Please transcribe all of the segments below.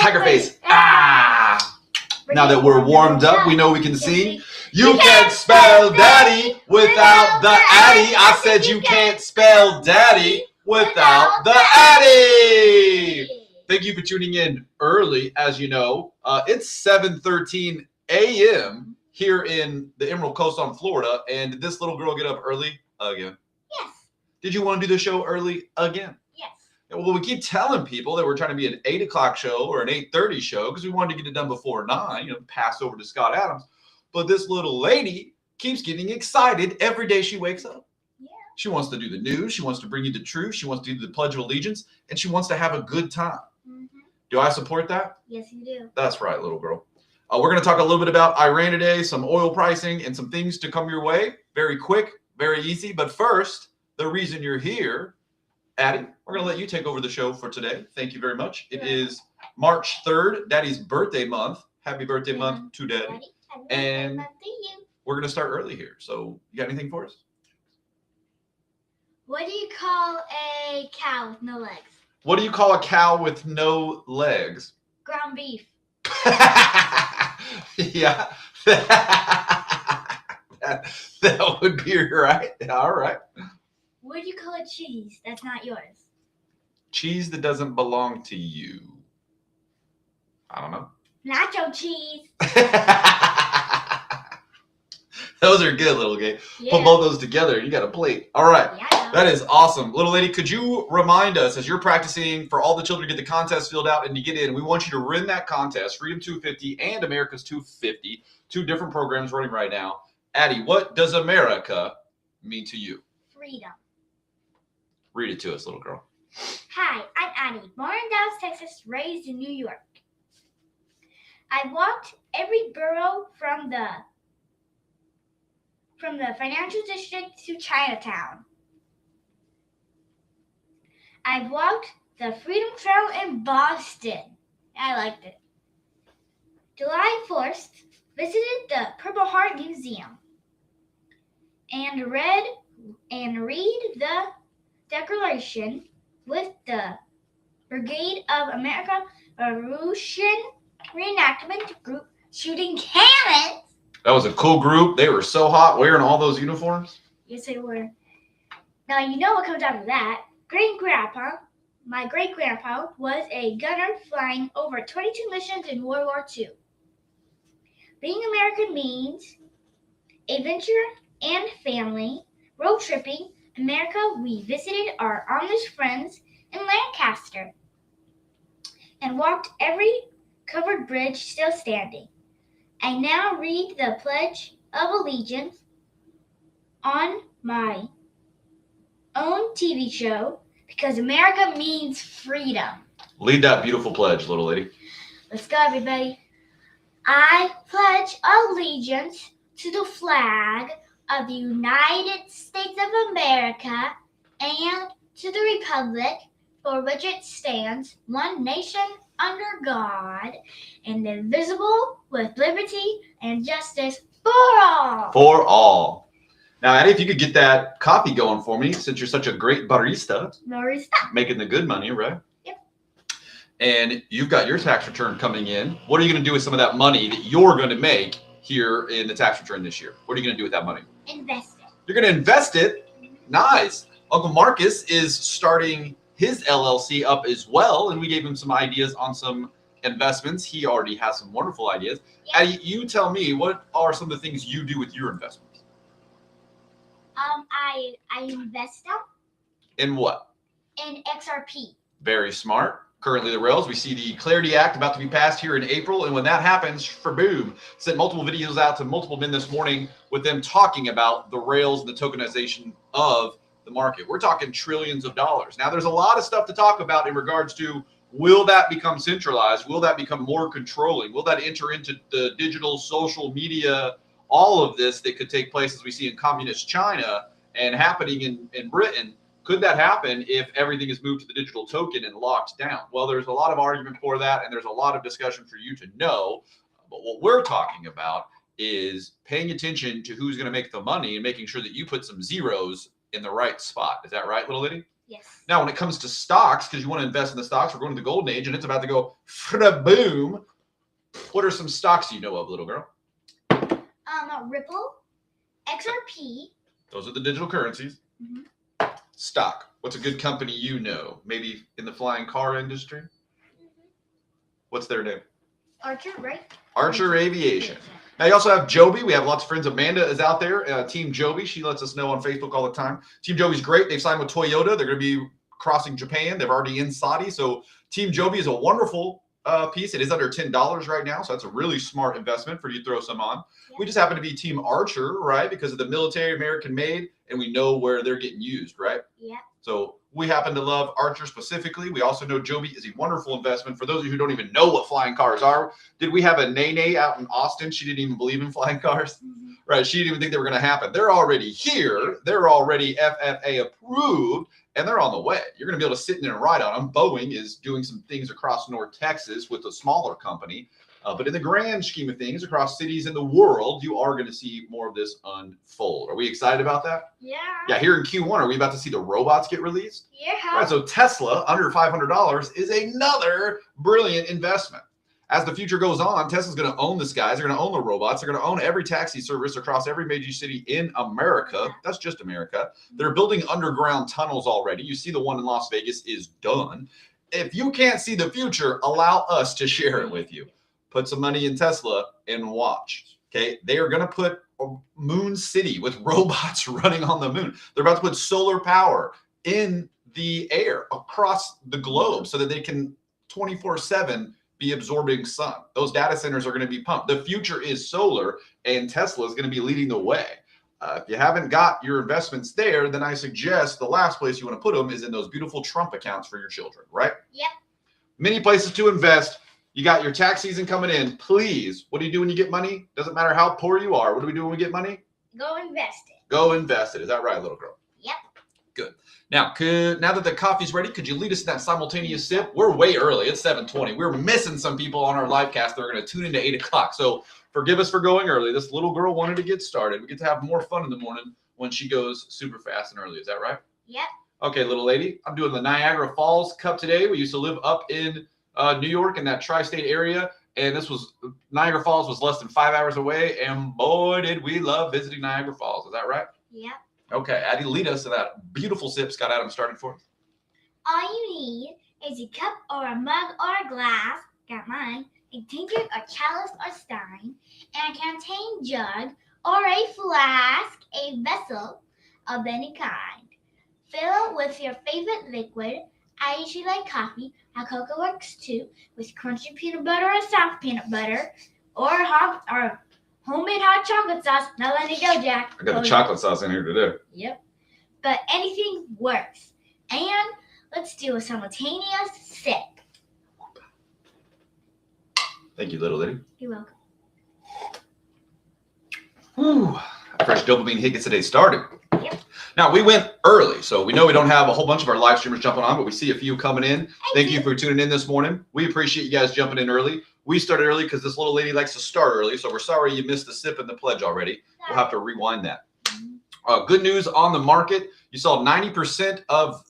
Tiger face. Ah! Now that we're warmed up, we know we can sing. You can't spell daddy without the Addy. I said you can't spell daddy without the Addy. Thank you for tuning in early. As you know, it's 7:13 a.m. here in the Emerald Coast on Florida. And did this little girl get up early again? Yes. Did you want to do the show early again? Yes. Well, we keep telling people that we're trying to be an 8 o'clock show or an 8:30 show because we wanted to get it done before 9, pass over to Scott Adams. But this little lady keeps getting excited every day she wakes up. Yeah. She wants to do the news. She wants to bring you the truth. She wants to do the Pledge of Allegiance. And she wants to have a good time. Mm-hmm. Do I support that? Yes, you do. That's right, little girl. We're going to talk a little bit about Iran today, some oil pricing, and some things to come your way. Very quick, very easy. But first, the reason you're here, Addy, we're going to let you take over the show for today. Thank you very much. It is March 3rd, Daddy's birthday month. Happy birthday month to Daddy. And we're going to start early here. So you got anything for us? What do you call a cow with no legs? What do you call a cow with no legs? Ground beef. Yeah. that would be right. All right. What do you call a cheese that's not yours? Cheese that doesn't belong to you. I don't know. Nacho cheese. Those are good, little gay. Yeah. Put both those together. You got a plate. All right. Yeah. That is awesome. Little lady, could you remind us, as you're practicing for all the children to get the contest filled out and to get in, we want you to win that contest, Freedom 250 and America's 250, two different programs running right now. Addy, what does America mean to you? Freedom. Read it to us, little girl. Hi, I'm Addy, born in Dallas, Texas, raised in New York. I walked every borough from the financial district to Chinatown. I've walked the Freedom Trail in Boston. I liked it. July 4th, visited the Purple Heart Museum and read the Declaration with the Brigade of America Revolution reenactment group shooting cannons. That was a cool group. They were so hot wearing all those uniforms. Yes, they were. Now, you know what comes after that. My great-grandpa was a gunner flying over 22 missions in World War II. Being American means adventure and family, road tripping. America, we visited our Amish friends in Lancaster and walked every covered bridge still standing. I now read the Pledge of Allegiance on my own TV show because America means freedom. Lead that beautiful pledge, little lady. Let's go, everybody. I pledge allegiance to the flag of the United States of America and to the republic for which it stands, one nation under God, indivisible, with liberty and justice for all. For all. Now, Addy, if you could get that coffee going for me, since you're such a great barista. Making the good money, right? Yep. And you've got your tax return coming in. What are you going to do with some of that money that you're going to make here in the tax return this year? What are you going to do with that money? Invest it. You're going to invest it? Nice. Uncle Marcus is starting his LLC up as well, and we gave him some ideas on some investments. He already has some wonderful ideas. Yeah. Addy, you tell me, what are some of the things you do with your investments? I invest them In what? in XRP. Very smart. Currently the rails, we see the Clarity Act about to be passed here in April. And when that happens, for boom, sent multiple videos out to multiple men this morning with them talking about the rails and the tokenization of the market. We're talking trillions of dollars. Now, there's a lot of stuff to talk about in regards to, will that become centralized? Will that become more controlling? Will that enter into the digital social media, all of this that could take place as we see in communist China and happening in Britain? Could that happen if everything is moved to the digital token and locked down? Well, there's a lot of argument for that, and there's a lot of discussion for you to know. But what we're talking about is paying attention to who's going to make the money and making sure that you put some zeros in the right spot. Is that right, little lady? Yes. Now, when it comes to stocks, because you want to invest in the stocks, we're going to the golden age, and it's about to go boom. What are some stocks you know of, little girl? Ripple, XRP. Those are the digital currencies. Mm-hmm. Stock. What's a good company you know? Maybe in the flying car industry? Mm-hmm. What's their name? Archer, right? Archer Aviation. Now, you also have Joby. We have lots of friends. Amanda is out there. Team Joby. She lets us know on Facebook all the time. Team Joby's great. They've signed with Toyota. They're going to be crossing Japan. They're already in Saudi. So Team Joby is a wonderful piece. It is under $10 right now. So that's a really smart investment for you to throw some on. Yep. We just happen to be Team Archer, right? Because of the military, American made, and we know where they're getting used, right? Yeah. So we happen to love Archer specifically. We also know Joby is a wonderful investment. For those of you who don't even know what flying cars are, did we have a Nene out in Austin? She didn't even believe in flying cars, right? She didn't even think they were going to happen. They're already here. They're already FAA approved, and they're on the way. You're going to be able to sit in and ride on them. Boeing is doing some things across North Texas with a smaller company. But in the grand scheme of things, across cities in the world, you are going to see more of this unfold. Are we excited about that? Yeah. Yeah, here in Q1, are we about to see the robots get released? Yeah. All right, so Tesla, under $500, is another brilliant investment. As the future goes on, Tesla's going to own the skies. They're going to own the robots. They're going to own every taxi service across every major city in America. That's just America. They're building underground tunnels already. You see the one in Las Vegas is done. If you can't see the future, allow us to share it with you. Put some money in Tesla and watch. Okay, they are going to put a moon city with robots running on the moon. They're about to put solar power in the air across the globe so that they can 24/7 be absorbing sun. Those data centers are going to be pumped. The future is solar, and Tesla is going to be leading the way. If you haven't got your investments there, then I suggest the last place you want to put them is in those beautiful Trump accounts for your children, right? Yep. Many places to invest. You got your tax season coming in. Please, what do you do when you get money? Doesn't matter how poor you are. What do we do when we get money? Go invest it. Go invest it. Is that right, little girl? Yep. Good. Now that the coffee's ready, could you lead us in that simultaneous sip? We're way early. It's 7:20. We're missing some people on our live cast. They're going to tune into 8 o'clock. So forgive us for going early. This little girl wanted to get started. We get to have more fun in the morning when she goes super fast and early. Is that right? Yep. Okay, little lady. I'm doing the Niagara Falls Cup today. We used to live up in New York in that tri-state area, and Niagara Falls was less than 5 hours away, and boy, did we love visiting Niagara Falls. Is that right? Yep. Okay, Addy, lead us to that beautiful sip Scott Adams started for us. All you need is a cup or a mug or a glass, got mine, a tankard or chalice or stein, and a canteen jug or a flask, a vessel of any kind. Fill it with your favorite liquid. I usually like coffee. How cocoa works too, with crunchy peanut butter or soft peanut butter, or homemade hot chocolate sauce. Now let it go, Jack. I got the chocolate sauce in here today. Yep. But anything works. And let's do a simultaneous sip. Thank you, little lady. You're welcome. Whew. A fresh dopamine hit gets the day started. Yep. Now, we went early, so we know we don't have a whole bunch of our live streamers jumping on, but we see a few coming in. Thank you for tuning in this morning. We appreciate you guys jumping in early. We started early because this little lady likes to start early, so we're sorry you missed the sip and the pledge already. We'll have to rewind that. Good news on the market. You saw 90% of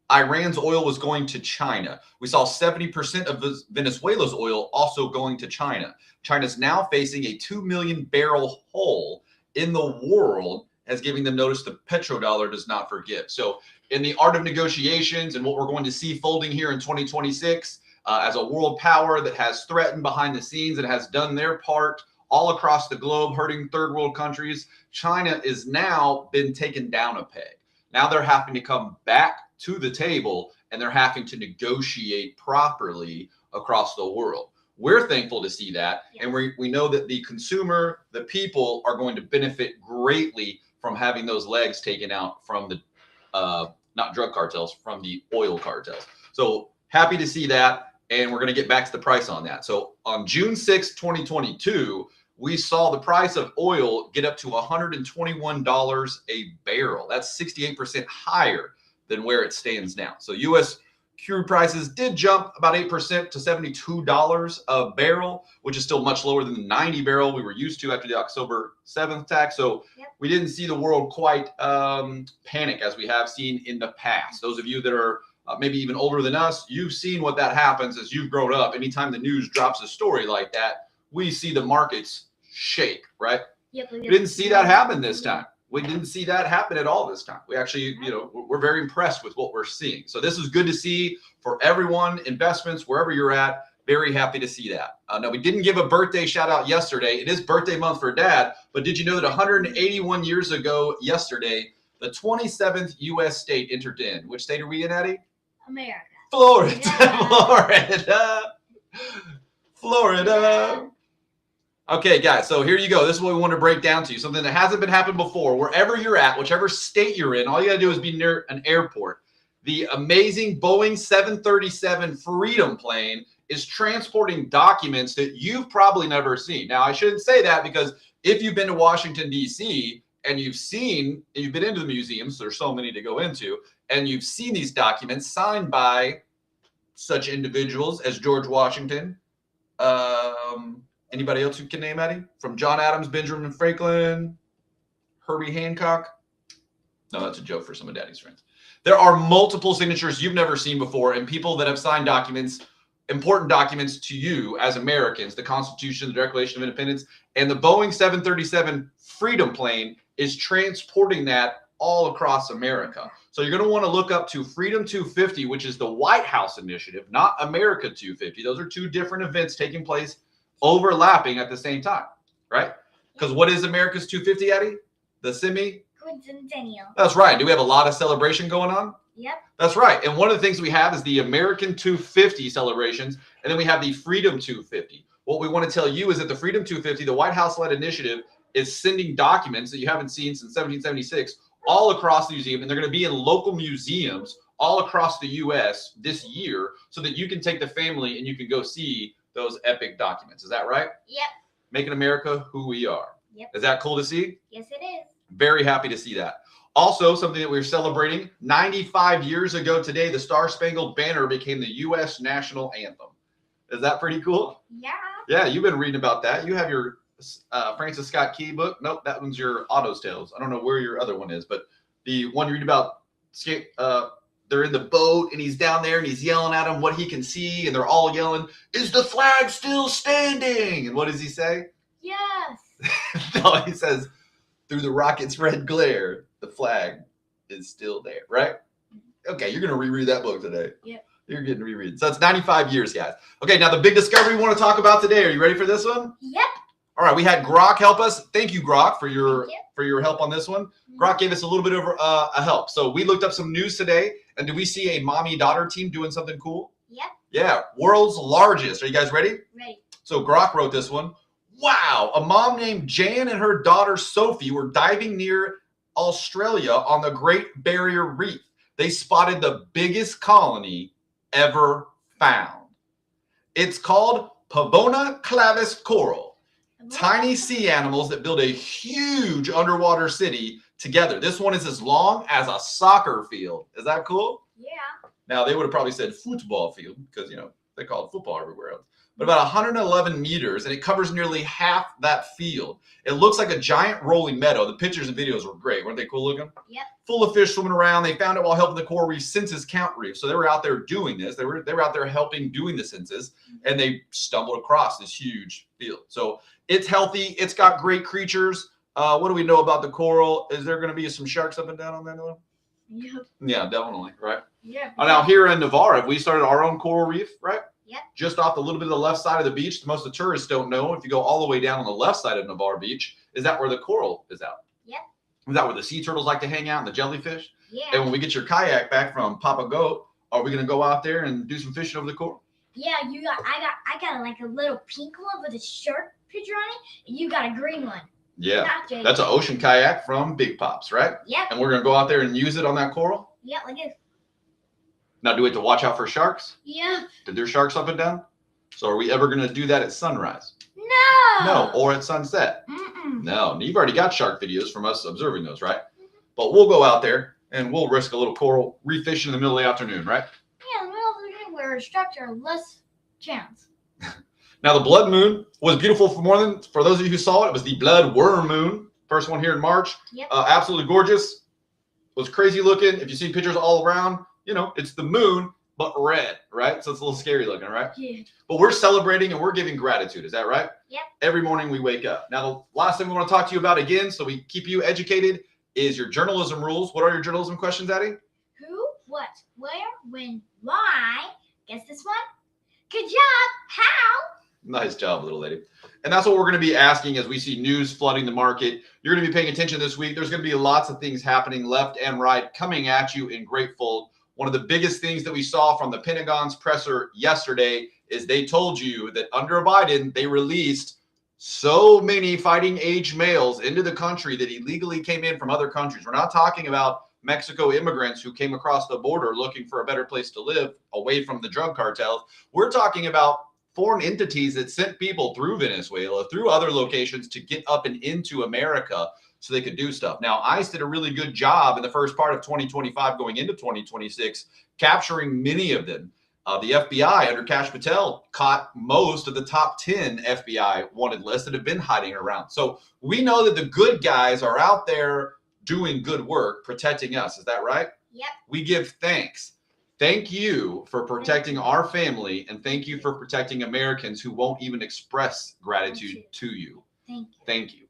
Iran's oil was going to China. We saw 70% of Venezuela's oil also going to China. China's now facing a 2 million barrel hole in the world, as giving them notice the petrodollar does not forgive. So in the art of negotiations and what we're going to see folding here in 2026, as a world power that has threatened behind the scenes and has done their part all across the globe, hurting third world countries, China is now been taken down a peg. Now they're having to come back to the table, and they're having to negotiate properly across the world. We're thankful to see that, and we know that the consumer, the people, are going to benefit greatly from having those legs taken out from the, not drug cartels, from the oil cartels. So happy to see that, and we're going to get back to the price on that. So on June 6, 2022, we saw the price of oil get up to $121 a barrel. That's 68% higher than where it stands now. So U.S. Crude prices did jump about 8% to $72 a barrel, which is still much lower than the 90 barrel we were used to after the October 7th attack. So we didn't see the world quite panic as we have seen in the past. Those of you that are maybe even older than us, you've seen what that happens as you've grown up. Anytime the news drops a story like that, we see the markets shake, right? Yep, we didn't see that happen this time. We didn't see that happen at all this time. We actually, we're very impressed with what we're seeing. So this is good to see for everyone, investments, wherever you're at. Very happy to see that. Now, we didn't give a birthday shout out yesterday. It is birthday month for Dad, but did you know that 181 years ago yesterday, the 27th U.S. state entered in? Which state are we in, Addy? America. Florida. Yeah. Florida. Okay, guys, so here you go. This is what we want to break down to you. Something that hasn't been happened before. Wherever you're at, whichever state you're in, all you got to do is be near an airport. The amazing Boeing 737 Freedom plane is transporting documents that you've probably never seen. Now, I shouldn't say that because if you've been to Washington, D.C., and you've been into the museums, there's so many to go into, and you've seen these documents signed by such individuals as George Washington, anybody else you can name, Addy? From John Adams, Benjamin Franklin, Herbie Hancock? No, that's a joke for some of Daddy's friends. There are multiple signatures you've never seen before and people that have signed documents, important documents to you as Americans, the Constitution, the Declaration of Independence, and the Boeing 737 Freedom plane is transporting that all across America. So you're going to want to look up to Freedom 250, which is the White House initiative, not America 250. Those are two different events taking place overlapping at the same time, right? Because what is America's 250, Addy? The Quincentennial. That's right. Do we have a lot of celebration going on? Yep. That's right. And one of the things we have is the American 250 celebrations, and then we have the Freedom 250. What we want to tell you is that the Freedom 250, the White House-led initiative, is sending documents that you haven't seen since 1776 all across the museum, and they're going to be in local museums all across the U.S. this year so that you can take the family and you can go see those epic documents. Is that right? Yep. Making America who we are. Yep. Is that cool to see? Yes, it is. Very happy to see that. Also, something that we're celebrating, 95 years ago today, the Star-Spangled Banner became the U.S. National Anthem. Is that pretty cool? Yeah. Yeah, you've been reading about that. You have your Francis Scott Key book. Nope, that one's your Otto's Tales. I don't know where your other one is, but the one you read about, they're in the boat and he's down there and he's yelling at them what he can see, and they're all yelling, "Is the flag still standing?" And what does he say? Yes. No, he says, "Through the rocket's red glare, the flag is still there," right? Okay, you're going to reread that book today. Yep. You're getting reread. So it's 95 years, guys. Okay, now the big discovery we want to talk about today. Are you ready for this one? Yep. All right, we had Grok help us. Thank you, Grok, for your help on this one. Grok gave us a little bit of a help. So we looked up some news today, and do we see a mommy-daughter team doing something cool? Yep. Yeah, world's largest. Are you guys ready? Ready. So Grok wrote this one. Wow, a mom named Jan and her daughter Sophie were diving near Australia on the Great Barrier Reef. They spotted the biggest colony ever found. It's called Pavona clavis coral. Tiny sea animals that build a huge underwater city together. This one is as long as a soccer field. Is that cool? Yeah. Now, they would have probably said football field because, they call it football everywhere else. But about 111 meters, and it covers nearly half that field. It looks like a giant rolling meadow. The pictures and videos were great. Weren't they cool looking? Yep. Full of fish swimming around. They found it while helping the coral reef census count reef. So they were out there doing this. They were out there helping doing the census, and they stumbled across this huge field. So it's healthy. It's got great creatures. What do we know about the coral? Is there going to be some sharks up and down on that one? Yep. Yeah, definitely. Right. Yeah. Now here in Navarre, we started our own coral reef, right? Yep. Just off a little bit of the left side of the beach. Most of the tourists don't know. If you go all the way down on the left side of Navarre Beach, is that where the coral is out? Yep. Is that where the sea turtles like to hang out and the jellyfish? Yeah. And when we get your kayak back from Papa Goat, are we going to go out there and do some fishing over the coral? Yeah, I got like a little pink one with a shark picture on it, and you got a green one. Yeah. That's an ocean kayak from Big Pops, right? Yep. And we're going to go out there and use it on that coral? Yep, like this. Now, do we have to watch out for sharks? Yeah. Did there sharks up and down? So are we ever going to do that at sunrise? No. No. Or at sunset? Mm-mm. No. You've already got shark videos from us observing those, right? But we'll go out there and we'll risk a little coral reef fishing in the middle of the afternoon, right? Yeah, in the middle of or instructor, less chance. Now, the blood moon was beautiful for those of you who saw it. It was the blood worm moon. First one here in March. Yep. Absolutely gorgeous. Was crazy looking. If you see pictures all around, it's the moon, but red, right? So it's a little scary looking, right? Yeah. But we're celebrating and we're giving gratitude. Is that right? Yep. Every morning we wake up. Now, the last thing we want to talk to you about again, so we keep you educated, is your journalism rules. What are your journalism questions, Addy? Who, what, where, when, why? Guess this one? Good job. How? Nice job, little lady. And that's what we're going to be asking as we see news flooding the market. You're going to be paying attention this week. There's going to be lots of things happening left and right coming at you in great fold. One of the biggest things that we saw from the Pentagon's presser yesterday is they told you that under Biden, they released so many fighting age males into the country that illegally came in from other countries. We're not talking about Mexico immigrants who came across the border looking for a better place to live away from the drug cartels. We're talking about foreign entities that sent people through Venezuela, through other locations to get up and into America so they could do stuff. Now, ICE did a really good job in the first part of 2025 going into 2026, capturing many of them. The FBI under Kash Patel caught most of the top 10 FBI wanted lists that have been hiding around. So we know that the good guys are out there doing good work, protecting us. Is that right? Yep. We give thanks. Thank you for protecting our family, and thank you for protecting Americans who won't even express gratitude to you. Thank you. Thank you.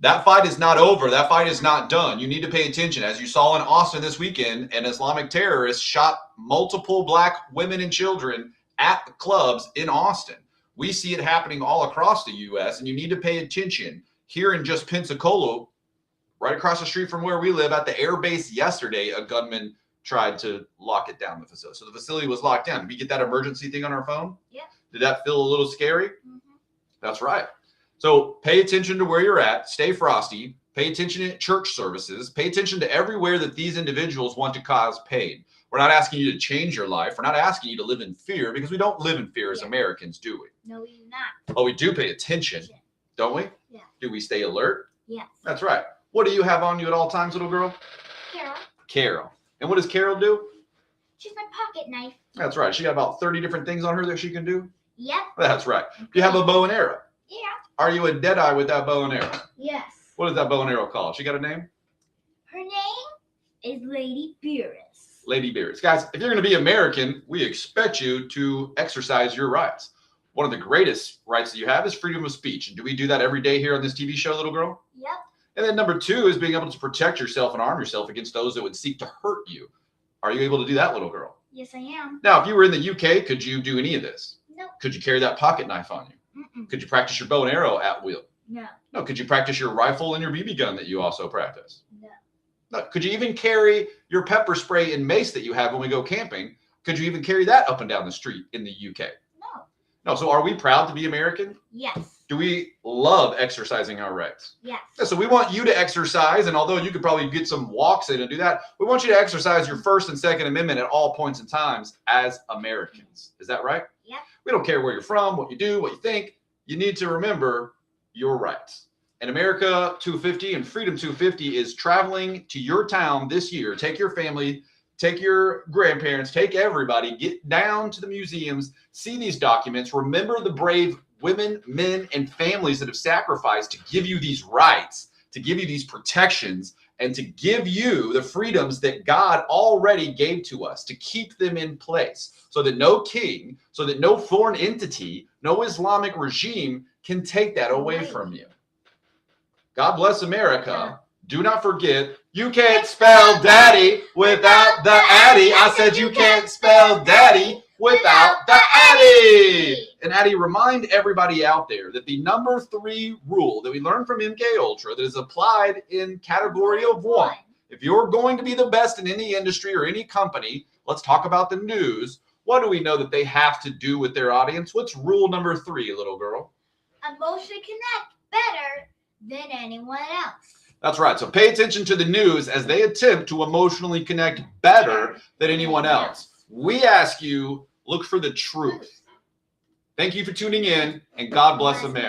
That fight is not over. That fight is not done. You need to pay attention. As you saw in Austin this weekend, an Islamic terrorist shot multiple black women and children at the clubs in Austin. We see it happening all across the U.S., and you need to pay attention. Here in just Pensacola, right across the street from where we live at the air base yesterday, a gunman tried to lock it down, the facility. So the facility was locked down. Did we get that emergency thing on our phone? Yeah. Did that feel a little scary? Mm-hmm. That's right. So pay attention to where you're at. Stay frosty. Pay attention at church services. Pay attention to everywhere that these individuals want to cause pain. We're not asking you to change your life. We're not asking you to live in fear, because we don't live in fear as Americans, do we? No, we do not. Oh, we do pay attention, don't we? Yeah. Do we stay alert? Yes. That's right. What do you have on you at all times, little girl? Carol. Carol. And what does Carol do? She's my pocket knife. That's right. She got about 30 different things on her that she can do. Yep. That's right. Do you have a bow and arrow? Yeah. Are you a deadeye with that bow and arrow? Yes. What is that bow and arrow called? She got a name? Her name is Lady Beerus. Lady Beerus. Guys, if you're going to be American, we expect you to exercise your rights. One of the greatest rights that you have is freedom of speech. And do we do that every day here on this TV show, little girl? Yep. And then number 2 is being able to protect yourself and arm yourself against those that would seek to hurt you. Are you able to do that, little girl? Yes, I am. Now, if you were in the UK, could you do any of this? No. Could you carry that pocket knife on you? Mm-mm. Could you practice your bow and arrow at will? No. No. Could you practice your rifle and your BB gun that you also practice? No. No. Could you even carry your pepper spray and mace that you have when we go camping? Could you even carry that up and down the street in the UK? No. No. So are we proud to be American? Yes. Do we love exercising our rights? Yes. Yeah, so we want you to exercise, and although you could probably get some walks in and do that, we want you to exercise your First and Second Amendment at all points and times as Americans. Is that right? Yep. We don't care where you're from, what you do, what you think. You need to remember your rights. And America 250 and Freedom 250 is traveling to your town this year. Take your family, take your grandparents, take everybody, get down to the museums, see these documents, remember the brave women, men, and families that have sacrificed to give you these rights, to give you these protections, and to give you the freedoms that God already gave to us, to keep them in place so that no king, so that no foreign entity, no Islamic regime can take that away from you. God bless America. Do not forget, you can't spell daddy without the Addy. I said you can't spell daddy without the Addy. And Addy, remind everybody out there that the number 3 rule that we learned from MK Ultra that is applied in category of 1. If you're going to be the best in any industry or any company, let's talk about the news. What do we know that they have to do with their audience? What's rule number 3, little girl? Emotionally connect better than anyone else. That's right. So pay attention to the news as they attempt to emotionally connect better than anyone else. We ask you, look for the truth. Thank you for tuning in, and God bless America.